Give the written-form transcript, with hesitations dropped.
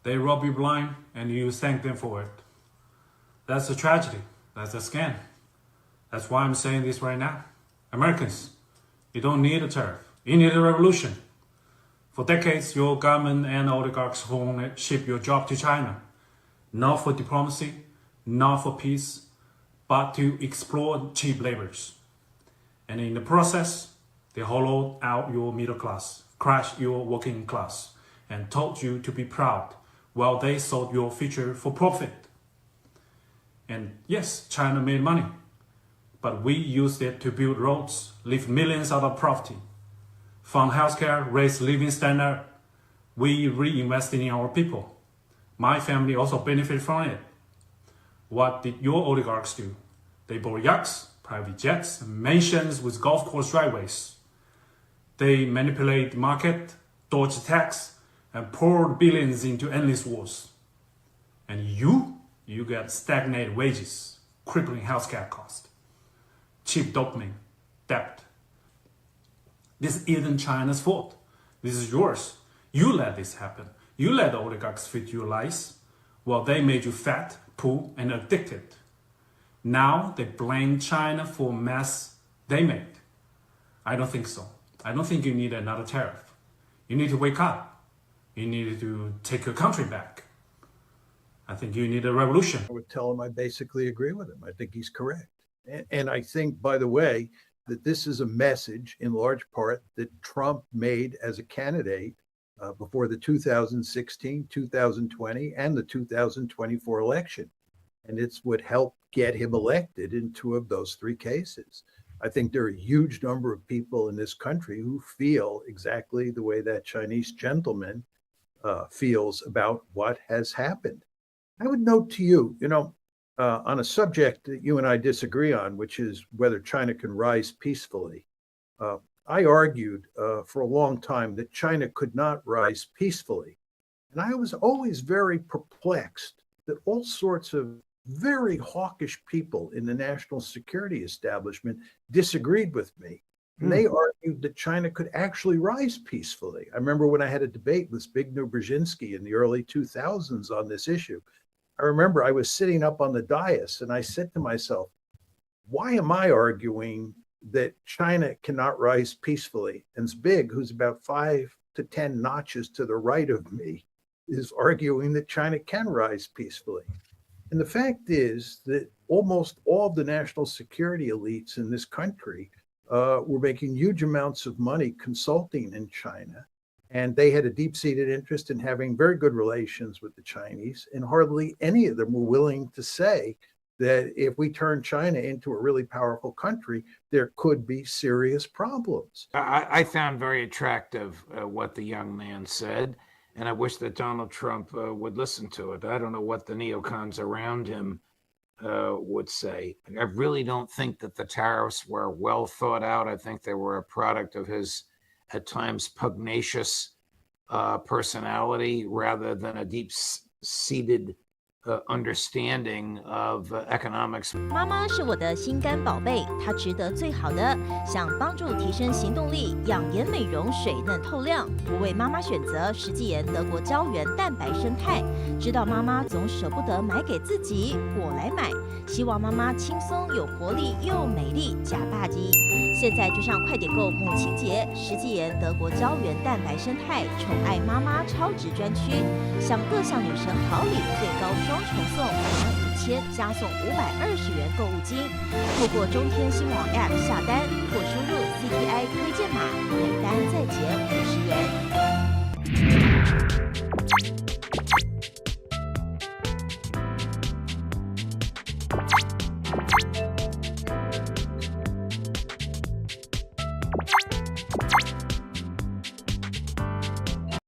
They rob you blind and you thank them for it. That's a tragedy. That's a scam. That's why I'm saying this right now. Americans, you don't need a tariff. You need a revolution. For decades, your government and oligarchs ship your job to China, not for diplomacy, not for peace, but to exploit cheap labors. And in the process, they hollowed out your middle class, crushed your working class, and told you to be proud while they sold your future for profit. And yes, China made money, but we used it to build roads, lift millions out of poverty, fund healthcare, raise living standard. We reinvested in our people. My family also benefited from it. What did your oligarchs do? They bought yachts, private jets, mansions with golf course driveways. They manipulate the market, dodged tax, and poured billions into endless wars. And you get stagnated wages, crippling healthcare costs, cheap dopamine, debt. This isn't China's fault. This is yours. You let this happen. You let the oligarchs feed you lies while they made you fat, poor, and addicted. Now they blame China for mess they made. I don't think so. I don't think you need another tariff. You need to wake up. You need to take your country back. I think you need a revolution. I would tell him I basically agree with him. I think he's correct. And I think, by the way, that this is a message in large part that Trump made as a candidate before the 2016, 2020, and the 2024 election. And it's what helped get him elected in two of those three cases. I think there are a huge number of people in this country who feel exactly the way that Chinese gentleman feels about what has happened. I would note to you, on a subject that you and I disagree on, which is whether China can rise peacefully. I argued for a long time that China could not rise peacefully. And I was always very perplexed that all sorts of very hawkish people in the national security establishment disagreed with me. And they argued that China could actually rise peacefully. I remember when I had a debate with Zbigniew Brzezinski in the early 2000s on this issue. I remember I was sitting up on the dais and I said to myself, why am I arguing that China cannot rise peacefully? And Zbig, who's about 5 to 10 notches to the right of me, is arguing that China can rise peacefully. And the fact is that almost all of the national security elites in this country were making huge amounts of money consulting in China. And they had a deep-seated interest in having very good relations with the Chinese. And hardly any of them were willing to say that if we turn China into a really powerful country, there could be serious problems. I found very attractive what the young man said. And I wish that Donald Trump would listen to it. I don't know what the neocons around him would say. I really don't think that the tariffs were well thought out. I think they were a product of his, at times, pugnacious personality rather than a deep-seated understanding of economics. 妈妈是我的心肝宝贝，她值得最好的。想帮助提升行动力，养颜美容，水嫩透亮。我为妈妈选择石基岩德国胶原蛋白生态，知道妈妈总舍不得买给自己，我来买。希望妈妈轻松有活力又美丽，假霸基。现在就上快点购母亲节石基岩德国胶原蛋白生态宠爱妈妈超值专区，享各项女神好礼，最高双重送，5000加送520元购物金。透过中天新网 App 下单或输入 CTI 推荐码，每单再减50元。